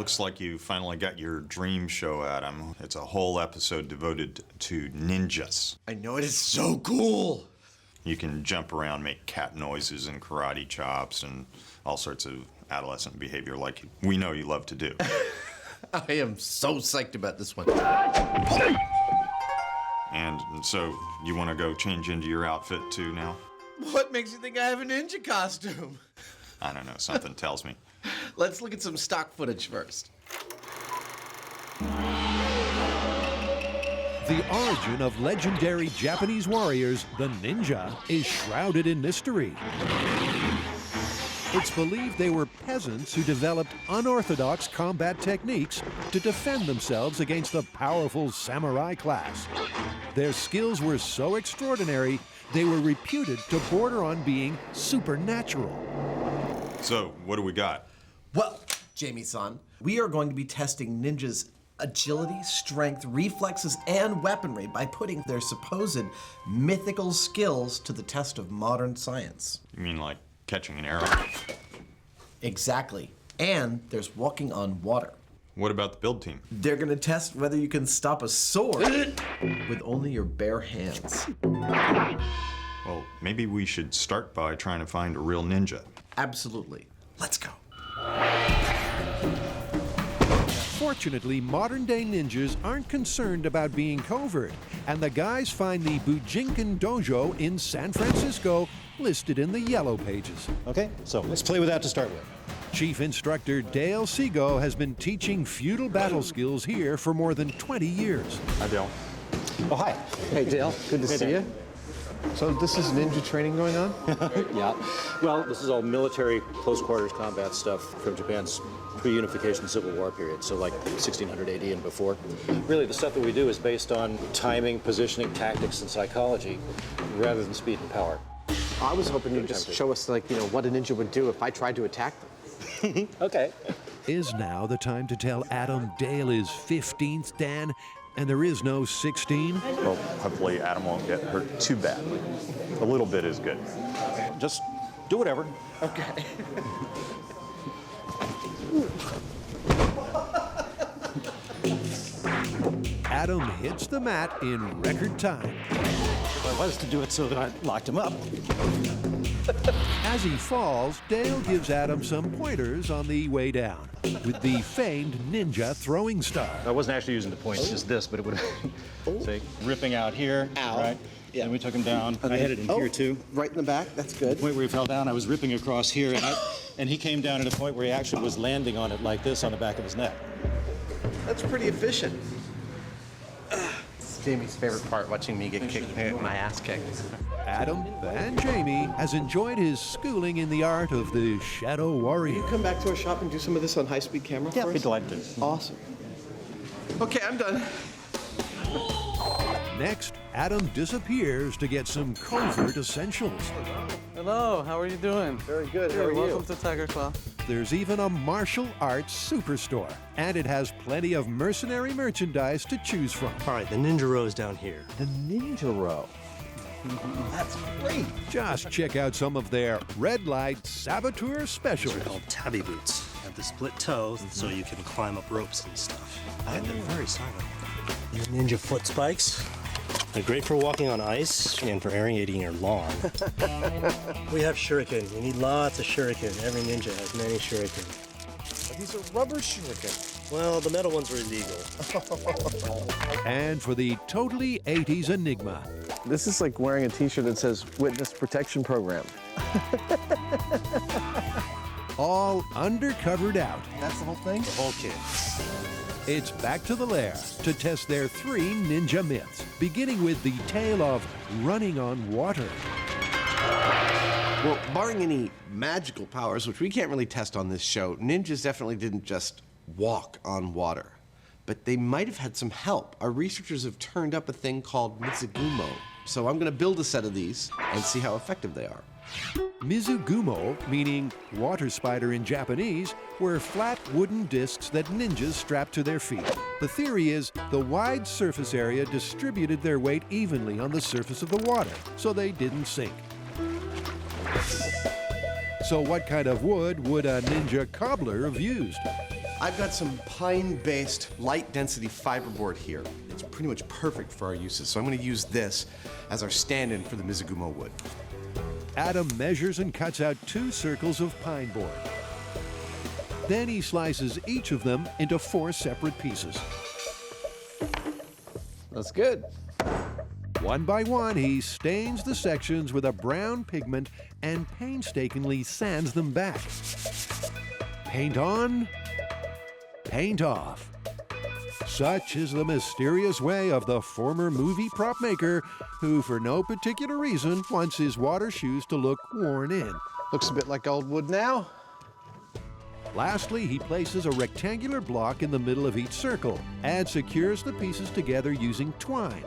Looks like you finally got your dream show, Adam. It's a whole episode devoted to ninjas. I know, it is so cool. You can jump around, make cat noises and karate chops and all sorts of adolescent behavior like we know you love to do. I am so psyched about this one. And so, you want to go change into your outfit too now? What makes you think I have a ninja costume? I don't know, something tells me. Let's look at some stock footage first. The origin of legendary Japanese warriors, the ninja, is shrouded in mystery. It's believed they were peasants who developed unorthodox combat techniques to defend themselves against the powerful samurai class. Their skills were so extraordinary, they were reputed to border on being supernatural. So, what do we got? Well, Jamie-san, we are going to be testing ninjas' agility, strength, reflexes, and weaponry by putting their supposed mythical skills to the test of modern science. You mean like catching an arrow? Exactly. And there's walking on water. What about the build team? They're gonna test whether you can stop a sword with only your bare hands. Well, maybe we should start by trying to find a real ninja. Absolutely. Let's go. Fortunately, modern-day ninjas aren't concerned about being covert, and the guys find the Bujinkan Dojo in San Francisco listed in the yellow pages. Okay, so let's play with that to start with. Chief Instructor Dale Seago has been teaching feudal battle skills here for more than 20 years. Hi, Dale. Oh, hi. Hey, Dale. Good to see you. So this is ninja training going on? Yeah. Well, this is all military close quarters combat stuff from Japan's pre-unification Civil War period, so like 1600 AD and before. Really, the stuff that we do is based on timing, positioning, tactics, and psychology, rather than speed and power. I was hoping you'd just show us, like, what a ninja would do if I tried to attack them. Okay. Is now the time to tell Adam Dale is 15th Dan, and there is no 16? Well, hopefully Adam won't get hurt too badly. A little bit is good. Just do whatever. Okay. Adam hits the mat in record time. I was to do it so that I locked him up. As he falls, Dale gives Adam some pointers on the way down with the famed ninja throwing star. I wasn't actually using the points, just this, but it would say ripping out here, Ow. right? Yeah. And we took him down. I Okay. had it in here too. Right in the back. That's good. The point where he fell down, I was ripping across here, and he came down at a point where he actually was landing on it like this on the back of his neck. That's pretty efficient. It's Jamie's favorite part, watching me get kicked, my ass kicked. Adam and Jamie has enjoyed his schooling in the art of the Shadow Warrior. Come back to our shop and do some of this on high-speed camera Yeah, for be us? delighted to. Awesome. Okay, I'm done. Next, Adam disappears to get some covert essentials. Hello, how are you doing? Very good. How are you? Welcome to Tiger Claw. There's even a martial arts superstore, and it has plenty of mercenary merchandise to choose from. All right, the Ninja Row is down here. The Ninja Row. That's great. Just check out some of their red light saboteur specials. They're called tabby boots. Have the split toes, so you can climb up ropes and stuff. And they're very silent. These ninja foot spikes. They're great for walking on ice and for aerating your lawn. We have shuriken. You need lots of shuriken. Every ninja has many shuriken. These are rubber shuriken. Well, the metal ones are illegal. And for the totally 80s enigma, This is like wearing a t-shirt that says Witness Protection Program. all undercovered out. That's the whole thing? The whole kit. It's back to the lair to test their 3 ninja myths, beginning with the tale of running on water. Well, barring any magical powers, which we can't really test on this show, ninjas definitely didn't just walk on water. But they might have had some help. Our researchers have turned up a thing called mizugumo. So I'm going to build a set of these and see how effective they are. Mizugumo, meaning water spider in Japanese, were flat wooden discs that ninjas strapped to their feet. The theory is the wide surface area distributed their weight evenly on the surface of the water, so they didn't sink. So what kind of wood would a ninja cobbler have used? I've got some pine-based light-density fiberboard here. It's pretty much perfect for our uses, so I'm going to use this as our stand-in for the mizugumo wood. Adam measures and cuts out 2 circles of pine board. Then he slices each of them into 4 separate pieces. That's good. One by one, he stains the sections with a brown pigment and painstakingly sands them back. Paint on, paint off. Such is the mysterious way of the former movie prop maker who, for no particular reason, wants his water shoes to look worn in. Looks a bit like old wood now. Lastly, he places a rectangular block in the middle of each circle and secures the pieces together using twine.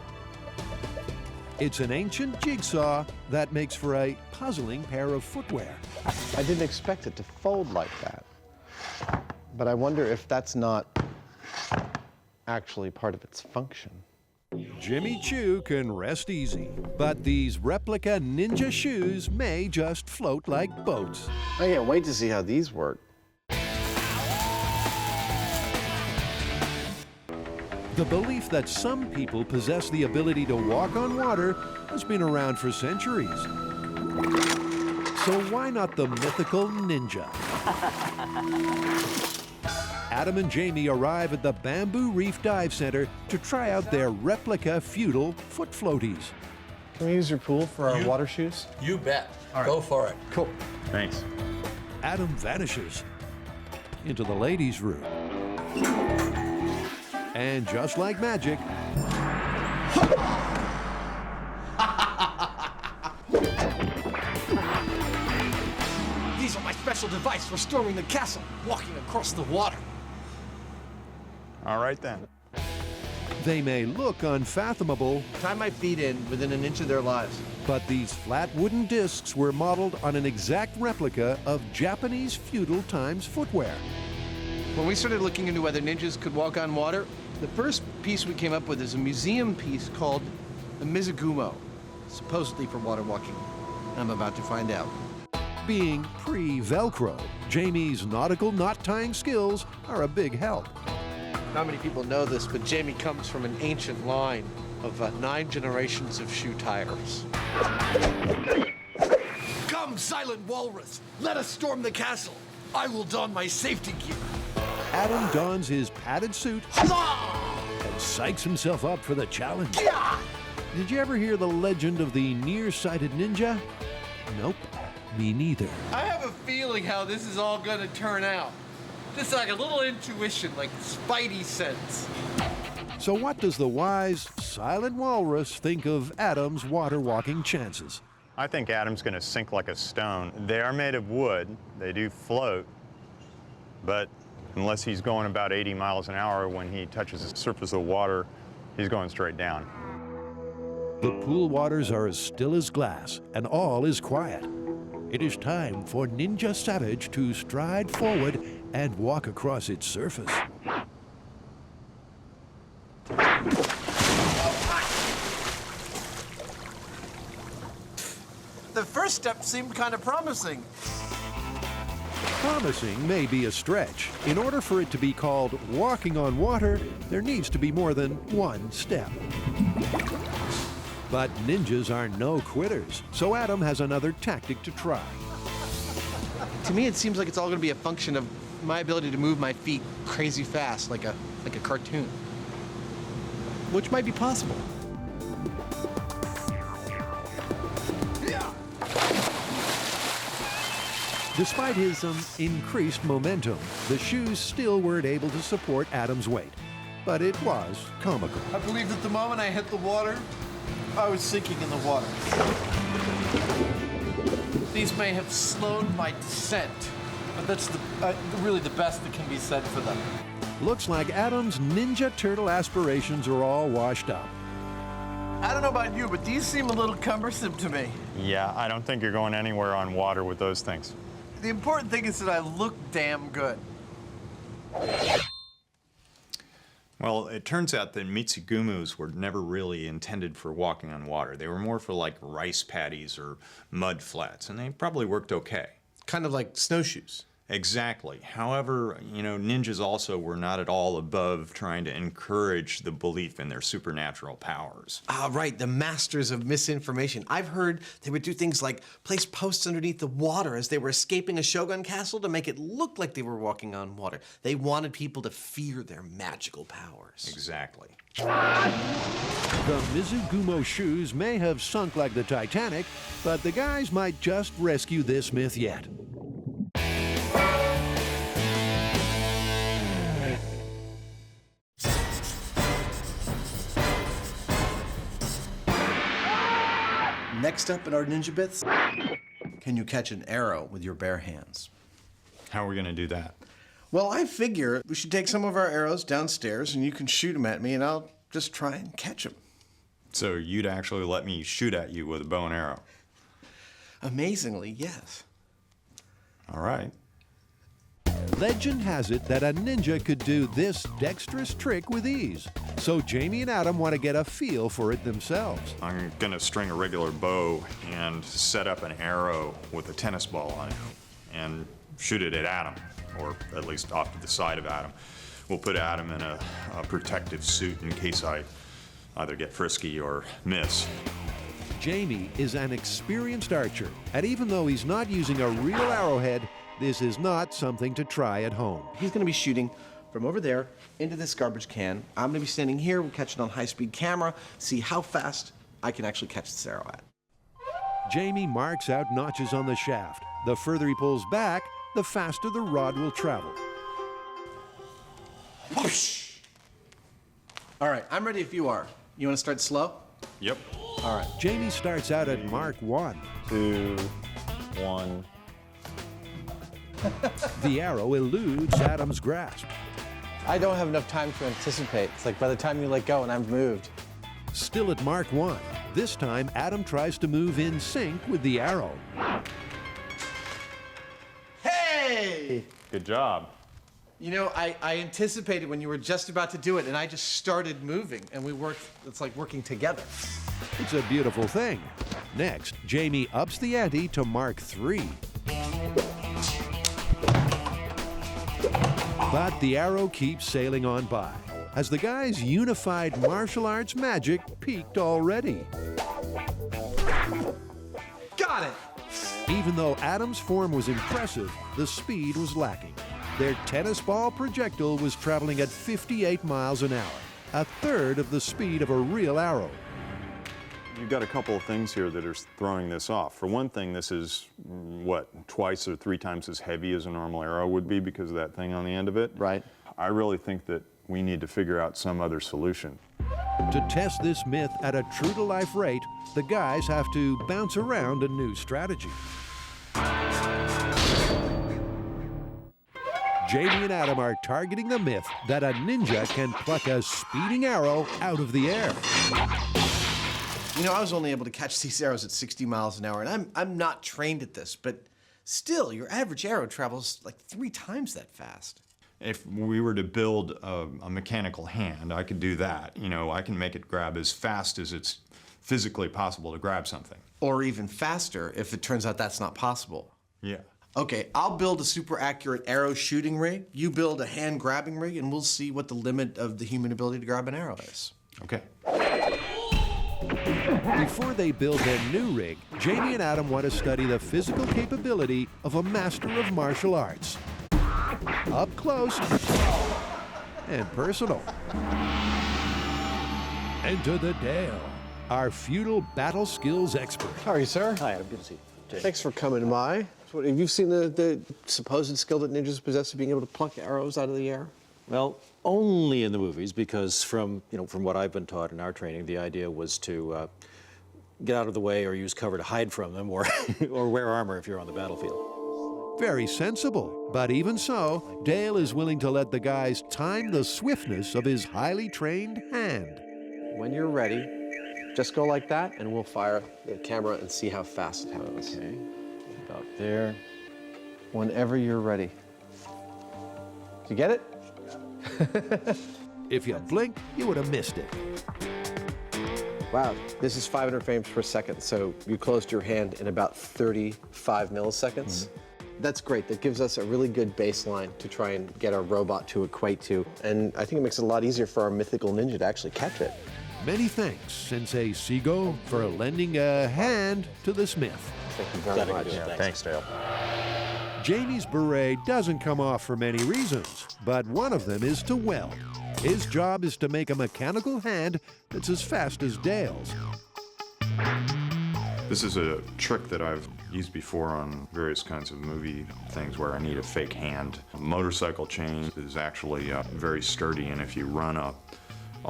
It's an ancient jigsaw that makes for a puzzling pair of footwear. I didn't expect it to fold like that. But I wonder if that's not actually part of its function. Jimmy Choo can rest easy, but these replica ninja shoes may just float like boats. I can't wait to see how these work. The belief that some people possess the ability to walk on water has been around for centuries. So why not the mythical ninja? Adam and Jamie arrive at the Bamboo Reef Dive Center to try out their replica feudal foot floaties. Can we use your pool for our water shoes? You bet. Go for it. Cool. Thanks. Adam vanishes into the ladies' room. And just like magic, These are my special device for storming the castle, walking across the water. All right then. they may look unfathomable, Tie my feet in within an inch of their lives. but these flat wooden discs were modeled on an exact replica of Japanese feudal times footwear. When we started looking into whether ninjas could walk on water, the first piece we came up with is a museum piece called the mizugumo, supposedly for water walking. I'm about to find out. Being pre-Velcro, Jamie's nautical knot-tying skills are a big help. Not many people know this, but Jamie comes from an ancient line of 9 generations of shoe tires. Come, silent walrus. Let us storm the castle. I will don my safety gear. Adam dons his padded suit and psychs himself up for the challenge. Did you ever hear the legend of the nearsighted ninja? Nope, me neither. I have a feeling how this is all gonna turn out. Just like a little intuition, like spidey sense. So what does the wise, silent walrus think of Adam's water-walking chances? I think Adam's going to sink like a stone. They are made of wood. They do float, but unless he's going about 80 miles an hour when he touches the surface of the water, he's going straight down. The pool waters are as still as glass, and all is quiet. It is time for Ninja Savage to stride forward and walk across its surface. The first step seemed kind of promising. Promising may be a stretch. In order for it to be called walking on water, there needs to be more than one step. But ninjas are no quitters, so Adam has another tactic to try. To me, it seems like it's all going to be a function of my ability to move my feet crazy fast, like a cartoon. Which might be possible. Despite his increased momentum, the shoes still weren't able to support Adam's weight. But it was comical. I believe that the moment I hit the water, I was sinking in the water. These may have slowed my descent, but that's really the best that can be said for them. Looks like Adam's Ninja Turtle aspirations are all washed up. I don't know about you, but these seem a little cumbersome to me. Yeah, I don't think you're going anywhere on water with those things. The important thing is that I look damn good. Well, it turns out that mizugumos were never really intended for walking on water. They were more for like rice paddies or mud flats, and they probably worked okay. Kind of like snowshoes. Exactly. However, ninjas also were not at all above trying to encourage the belief in their supernatural powers. Ah, right, the masters of misinformation. I've heard they would do things like place posts underneath the water as they were escaping a shogun castle to make it look like they were walking on water. They wanted people to fear their magical powers. Exactly. The mizugumo shoes may have sunk like the Titanic, but the guys might just rescue this myth yet. Next up in our ninja bits, can you catch an arrow with your bare hands? How are we going to do that? Well, I figure we should take some of our arrows downstairs and you can shoot them at me and I'll just try and catch them. So you'd actually let me shoot at you with a bow and arrow? Amazingly, yes. All right. Legend has it that a ninja could do this dexterous trick with ease, so Jamie and Adam want to get a feel for it themselves. I'm going to string a regular bow and set up an arrow with a tennis ball on it and shoot it at Adam, or at least off to the side of Adam. We'll put Adam in a protective suit in case I either get frisky or miss. Jamie is an experienced archer, and even though he's not using a real arrowhead, this is not something to try at home. He's gonna be shooting from over there into this garbage can. I'm gonna be standing here, we'll catch it on high-speed camera, see how fast I can actually catch this arrow at. Jamie marks out notches on the shaft. The further he pulls back, the faster the rod will travel. Whoosh! All right, I'm ready if you are. You wanna start slow? Yep. All right. Jamie starts out at Mark 1. 2, 1. The arrow eludes Adam's grasp. I don't have enough time to anticipate. It's like by the time you let go and I've moved. Still at Mark 1. This time, Adam tries to move in sync with the arrow. Hey! Good job. You know, I anticipated when you were just about to do it, and I just started moving, and we worked, it's like working together. It's a beautiful thing. Next, Jamie ups the ante to Mark 3. But the arrow keeps sailing on by, as the guy's unified martial arts magic peaked already. Got it! Even though Adam's form was impressive, the speed was lacking. Their tennis ball projectile was traveling at 58 miles an hour, a third of the speed of a real arrow. You've got a couple of things here that are throwing this off. For one thing, this is, what, twice or 3 times as heavy as a normal arrow would be because of that thing on the end of it. Right. I really think that we need to figure out some other solution. To test this myth at a true-to-life rate, the guys have to bounce around a new strategy. Jamie and Adam are targeting the myth that a ninja can pluck a speeding arrow out of the air. You know, I was only able to catch these arrows at 60 miles an hour, and I'm not trained at this, but still, your average arrow travels like 3 times that fast. If we were to build a mechanical hand, I could do that. You know, I can make it grab as fast as it's physically possible to grab something. Or even faster if it turns out that's not possible. Yeah. Okay, I'll build a super accurate arrow shooting rig, you build a hand grabbing rig, and we'll see what the limit of the human ability to grab an arrow is. Okay. Before they build their new rig, Jamie and Adam want to study the physical capability of a master of martial arts. Up close and personal. Enter the Dale, our feudal battle skills expert. How are you, sir? Hi, I'm good to see you. Jay. Thanks for coming by. So, have you seen the supposed skill that ninjas possess of being able to pluck arrows out of the air? Well, only in the movies, because from what I've been taught in our training, the idea was to get out of the way or use cover to hide from them, or or wear armor if you're on the battlefield. Very sensible, but even so, Dale is willing to let the guys time the swiftness of his highly trained hand. When you're ready, just go like that, and we'll fire the camera and see how fast it happens. Okay, about there. Whenever you're ready. Did you get it? If you blink, you would have missed it. Wow, this is 500 frames per second, so you closed your hand in about 35 milliseconds. That's great. That gives us a really good baseline to try and get our robot to equate to. And I think it makes it a lot easier for our mythical ninja to actually catch it. Many thanks, Sensei Seago, for lending a hand to the smith. Thank you very much. Yeah, thanks, Dale. Jamie's beret doesn't come off for many reasons, but one of them is to weld. His job is to make a mechanical hand that's as fast as Dale's. This is a trick that I've used before on various kinds of movie things where I need a fake hand. A motorcycle chain is actually very sturdy, and if you run a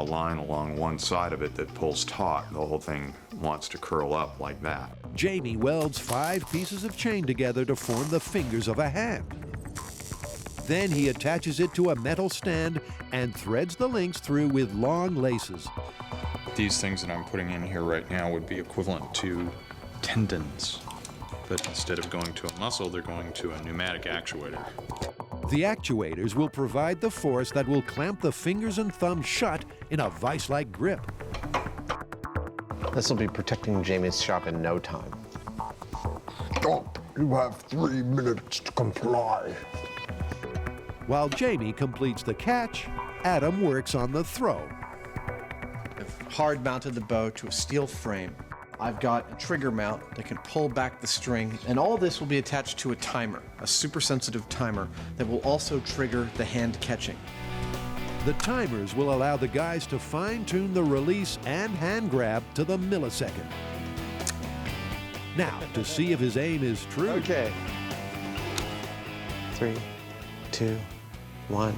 line along one side of it that pulls taut, the whole thing wants to curl up like that. Jamie welds 5 pieces of chain together to form the fingers of a hand. Then he attaches it to a metal stand and threads the links through with long laces. These things that I'm putting in here right now would be equivalent to tendons, but instead of going to a muscle, they're going to a pneumatic actuator. The actuators will provide the force that will clamp the fingers and thumbs shut in a vice-like grip. This will be protecting Jamie's shop in no time. Stop. You have 3 minutes to comply. While Jamie completes the catch, Adam works on the throw. I've hard mounted the bow to a steel frame. I've got a trigger mount that can pull back the string, and all this will be attached to a timer, a super sensitive timer that will also trigger the hand catching. The timers will allow the guys to fine-tune the release and hand grab to the millisecond. Now, to see if his aim is true. Okay. 3, 2, 1.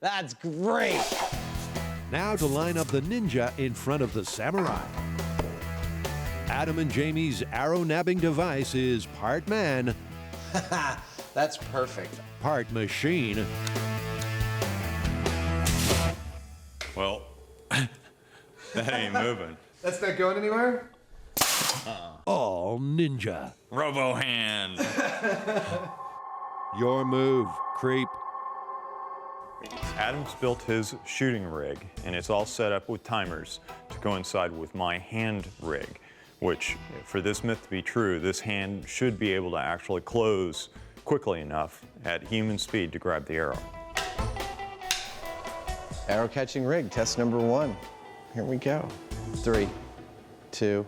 That's great. Now to line up the ninja in front of the samurai. Adam and Jamie's arrow-nabbing device is part man, That's perfect. part machine. Well, that ain't moving. That's not going anywhere? All ninja. Robo hand. Your move, creep. Adam's built his shooting rig, and it's all set up with timers to coincide with my hand rig, which, for this myth to be true, this hand should be able to actually close quickly enough at human speed to grab the arrow. Arrow catching rig, test number 1. Here we go. 3, 2,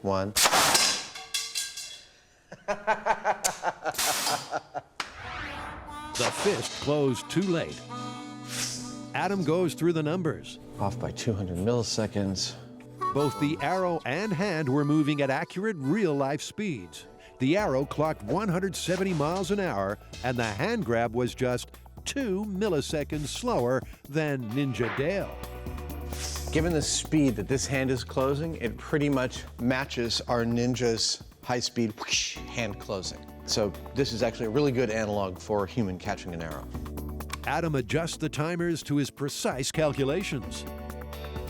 1. The fist closed too late. Adam goes through the numbers. Off by 200 milliseconds. Both the arrow and hand were moving at accurate real-life speeds. The arrow clocked 170 miles an hour, and the hand grab was just 2 milliseconds slower than Ninja Dale. Given the speed that this hand is closing, it pretty much matches our ninja's high-speed whoosh hand closing. So this is actually a really good analog for a human catching an arrow. Adam adjusts the timers to his precise calculations.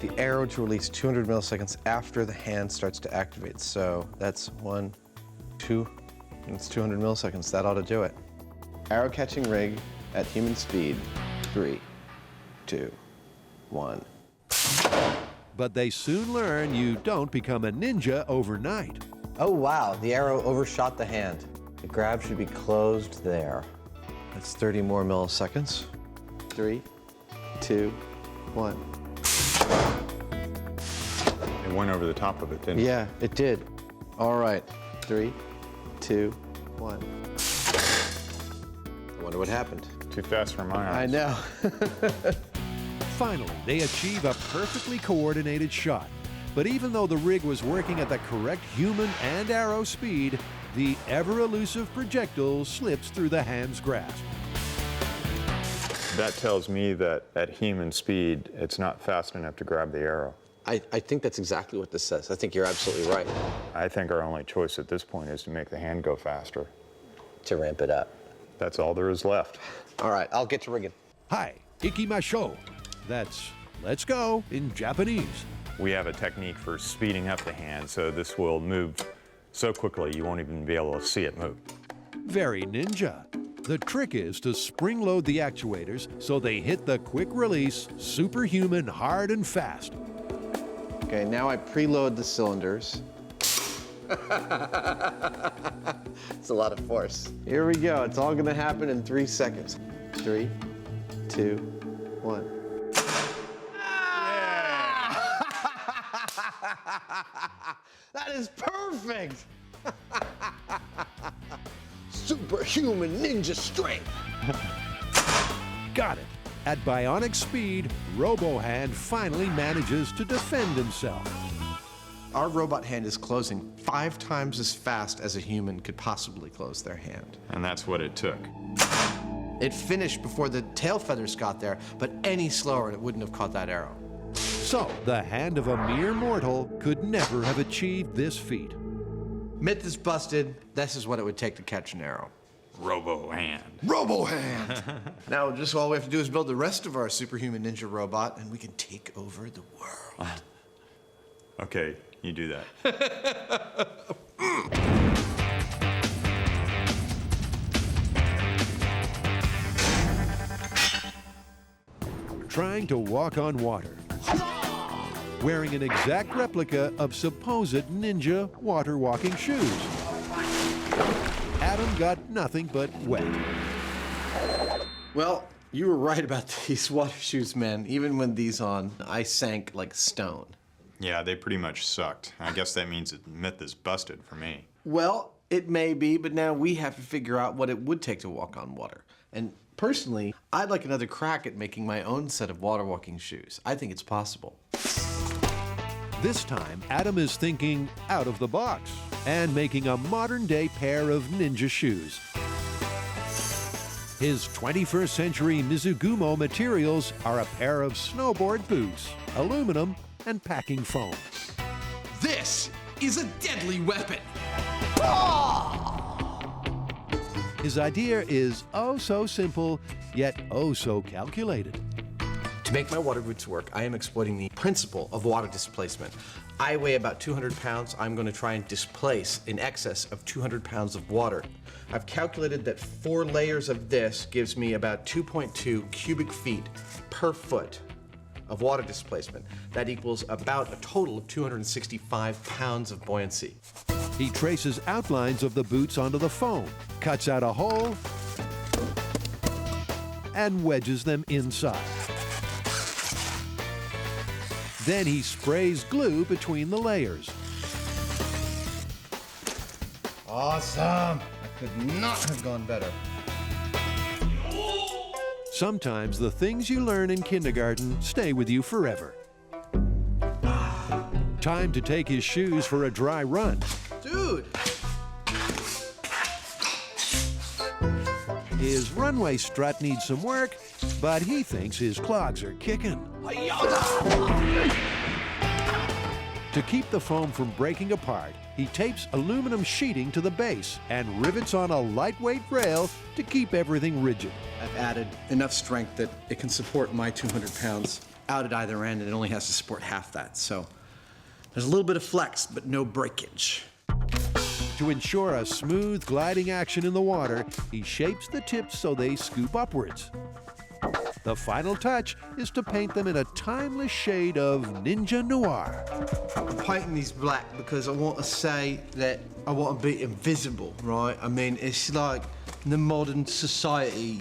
The arrow to release 200 milliseconds after the hand starts to activate. So that's 1, 2, and it's 200 milliseconds. That ought to do it. Arrow catching rig at human speed. 3, 2, 1. But they soon learn you don't become a ninja overnight. Oh wow, the arrow overshot the hand. The grab should be closed there. That's 30 more milliseconds. 3, 2, 1. It went over the top of it, didn't it? Yeah, it did. All right, 3, 2, 1. I wonder what happened. Too fast for my eyes. I know. Finally, they achieve a perfectly coordinated shot. But even though the rig was working at the correct human and arrow speed, the ever-elusive projectile slips through the hand's grasp. That tells me that at human speed, it's not fast enough to grab the arrow. I think that's exactly what this says. I think you're absolutely right. I think our only choice at this point is to make the hand go faster. To ramp it up. That's all there is left. All right, I'll get to rigging. Hi, ikimashou. That's let's go in Japanese. We have a technique for speeding up the hand, so this will move so quickly you won't even be able to see it move. Very ninja. The trick is to spring-load the actuators so they hit the quick release, superhuman hard and fast. Okay, now I preload the cylinders. It's a lot of force. Here we go. It's all gonna happen in 3 seconds. 3, 2, 1. That is perfect! Superhuman ninja strength! Got it. At bionic speed, RoboHand finally manages to defend himself. Our robot hand is closing 5 times as fast as a human could possibly close their hand. And that's what it took. It finished before the tail feathers got there, but any slower and it wouldn't have caught that arrow. So, the hand of a mere mortal could never have achieved this feat. Myth is busted. This is what it would take to catch an arrow. RoboHand. RoboHand! Now, just all we have to do is build the rest of our superhuman ninja robot, and we can take over the world. Okay, you do that. Trying to walk on water. Wearing an exact replica of supposed ninja water walking shoes. Adam got nothing but wet. Well, you were right about these water shoes, man. Even when these on, I sank like stone. Yeah, they pretty much sucked. I guess that means the myth is busted for me. Well, it may be, but now we have to figure out what it would take to walk on water. And personally, I'd like another crack at making my own set of water walking shoes. I think it's possible. This time, Adam is thinking out of the box and making a modern-day pair of ninja shoes. His 21st century mizugumo materials are a pair of snowboard boots, aluminum, and packing foam. This is a deadly weapon. His idea is oh so simple, yet oh so calculated. To make my water boots work, I am exploiting the principle of water displacement. I weigh about 200 pounds. I'm going to try and displace in excess of 200 pounds of water. I've calculated that 4 layers of this gives me about 2.2 cubic feet per foot of water displacement. That equals about a total of 265 pounds of buoyancy. He traces outlines of the boots onto the foam, cuts out a hole, and wedges them inside. Then he sprays glue between the layers. Awesome! I could not have gone better. Sometimes the things you learn in kindergarten stay with you forever. Time to take his shoes for a dry run. Dude! His runway strut needs some work, but he thinks his clogs are kicking. To keep the foam from breaking apart, he tapes aluminum sheeting to the base and rivets on a lightweight rail to keep everything rigid. I've added enough strength that it can support my 200 pounds out at either end, and it only has to support half that. So there's a little bit of flex, but no breakage. To ensure a smooth gliding action in the water, he shapes the tips so they scoop upwards. The final touch is to paint them in a timeless shade of ninja noir. I'm painting these black because I want to say that I want to be invisible, right? I mean, it's like in the modern society,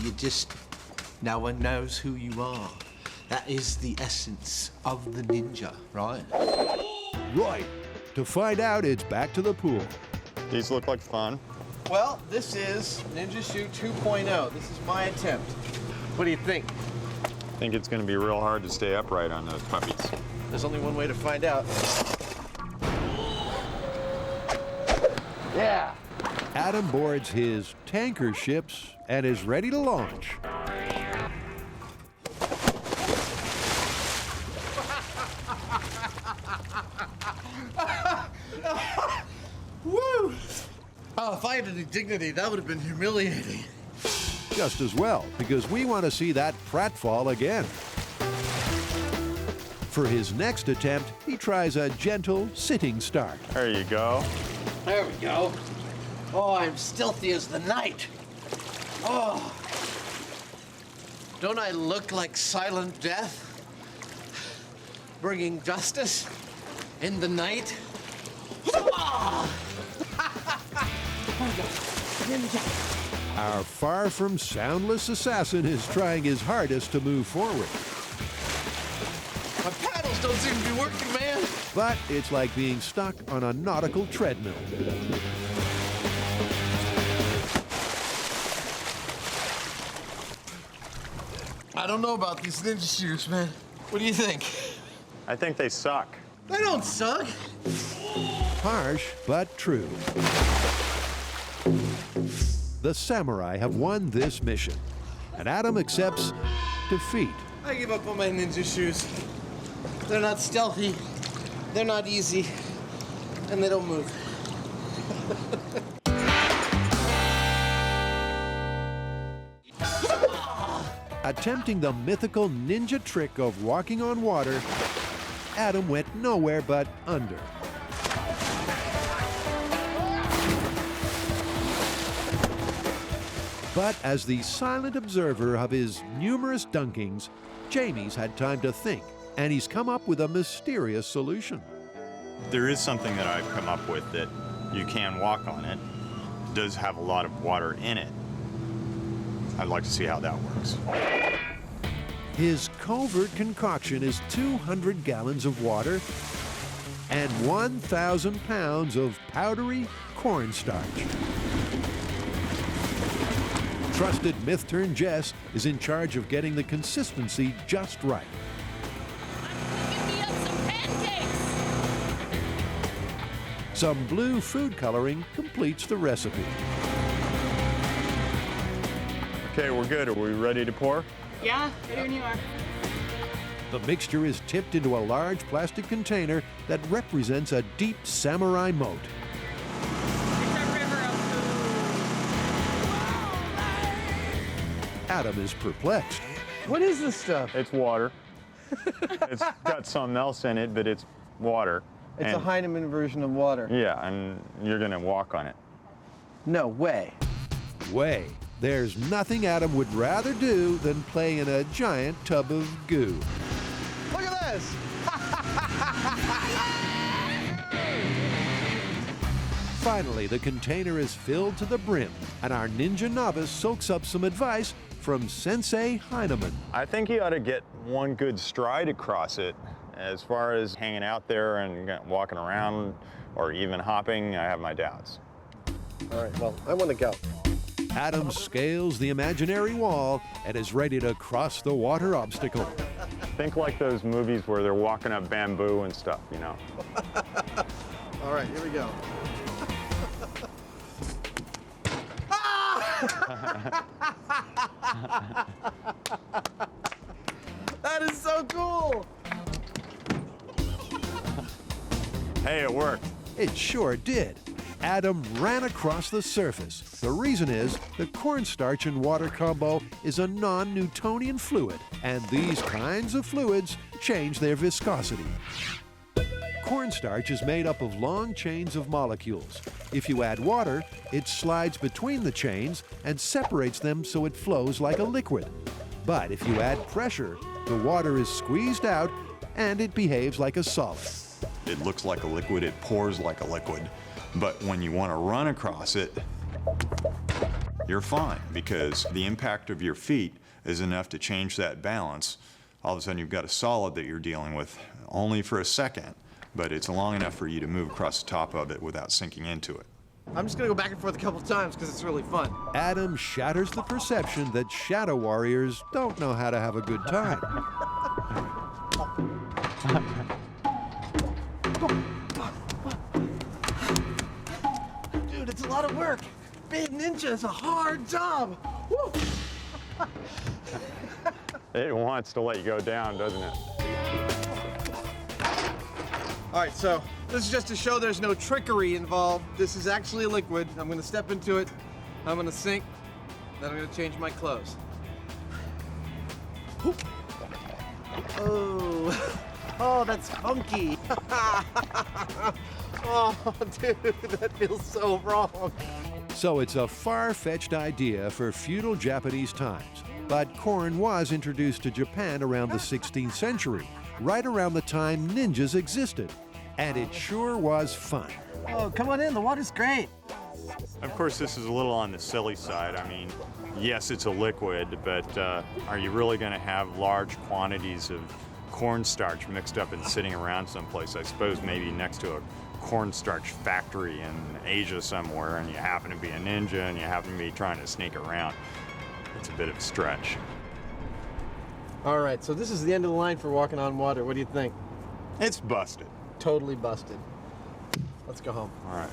no one knows who you are. That is the essence of the ninja, right? Right. To find out, it's back to the pool. These look like fun. Well, this is Ninja Shoe 2.0. This is my attempt. What do you think? I think it's going to be real hard to stay upright on those puppies. There's only one way to find out. Yeah. Adam boards his tanker ships and is ready to launch. Woo! Oh, if I had any dignity, that would have been humiliating. Just as well, because we want to see that pratfall again. For his next attempt, he tries a gentle sitting start. There you go. There we go. Oh, I'm stealthy as the night. Oh. Don't I look like silent death? Bringing justice in the night? Our far from soundless assassin is trying his hardest to move forward. My paddles don't seem to be working, man. But it's like being stuck on a nautical treadmill. I don't know about these ninja shoes, man. What do you think? I think they suck. They don't suck. Harsh, but true. The samurai have won this mission, and Adam accepts defeat. I give up on my ninja shoes. They're not stealthy, they're not easy, and they don't move. Attempting the mythical ninja trick of walking on water, Adam went nowhere but under. But as the silent observer of his numerous dunkings, Jamie's had time to think, and he's come up with a mysterious solution. There is something that I've come up with that you can walk on it. It does have a lot of water in it. I'd like to see how that works. His covert concoction is 200 gallons of water and 1,000 pounds of powdery cornstarch. Trusted myth-turned-Jess is in charge of getting the consistency just right. Give me up some pancakes! Some blue food coloring completes the recipe. Okay, we're good. Are we ready to pour? Yeah, ready when you are. The mixture is tipped into a large plastic container that represents a deep samurai moat. It's a river of food. Adam is perplexed. What is this stuff? It's water. It's got something else in it, but it's water. It's a Heinemann version of water. Yeah, and you're gonna walk on it. No way. Way. There's nothing Adam would rather do than play in a giant tub of goo. Look at this! Finally, the container is filled to the brim, and our ninja novice soaks up some advice from Sensei Heinemann. I think you ought to get one good stride across it. As far as hanging out there and walking around or even hopping, I have my doubts. All right, well, I want to go. Adam scales the imaginary wall and is ready to cross the water obstacle. Think like those movies where they're walking up bamboo and stuff, you know. All right, here we go. That is so cool! Hey, it worked. It sure did. Adam ran across the surface. The reason is the cornstarch and water combo is a non-Newtonian fluid, and these kinds of fluids change their viscosity. Cornstarch is made up of long chains of molecules. If you add water, it slides between the chains and separates them so it flows like a liquid. But if you add pressure, the water is squeezed out and it behaves like a solid. It looks like a liquid, it pours like a liquid. But when you want to run across it, you're fine because the impact of your feet is enough to change that balance. All of a sudden you've got a solid that you're dealing with only for a second, but it's long enough for you to move across the top of it without sinking into it. I'm just gonna go back and forth a couple times because it's really fun. Adam shatters the perception that shadow warriors don't know how to have a good time. Dude, it's a lot of work. Being ninja is a hard job. Woo! It wants to let you go down, doesn't it? All right, so this is just to show there's no trickery involved. This is actually a liquid. I'm gonna step into it. I'm gonna sink. Then I'm gonna change my clothes. Whoop. Oh, oh, that's funky. Oh, dude, that feels so wrong. So it's a far-fetched idea for feudal Japanese times. But corn was introduced to Japan around the 16th century, right around the time ninjas existed. And it sure was fun. Oh, come on in, the water's great. Of course, this is a little on the silly side. I mean, yes, it's a liquid, but are you really going to have large quantities of cornstarch mixed up and sitting around someplace? I suppose maybe next to a cornstarch factory in Asia somewhere, and you happen to be a ninja and you happen to be trying to sneak around. It's a bit of a stretch. All right, so this is the end of the line for walking on water. What do you think? It's busted. Totally busted. Let's go home. All right.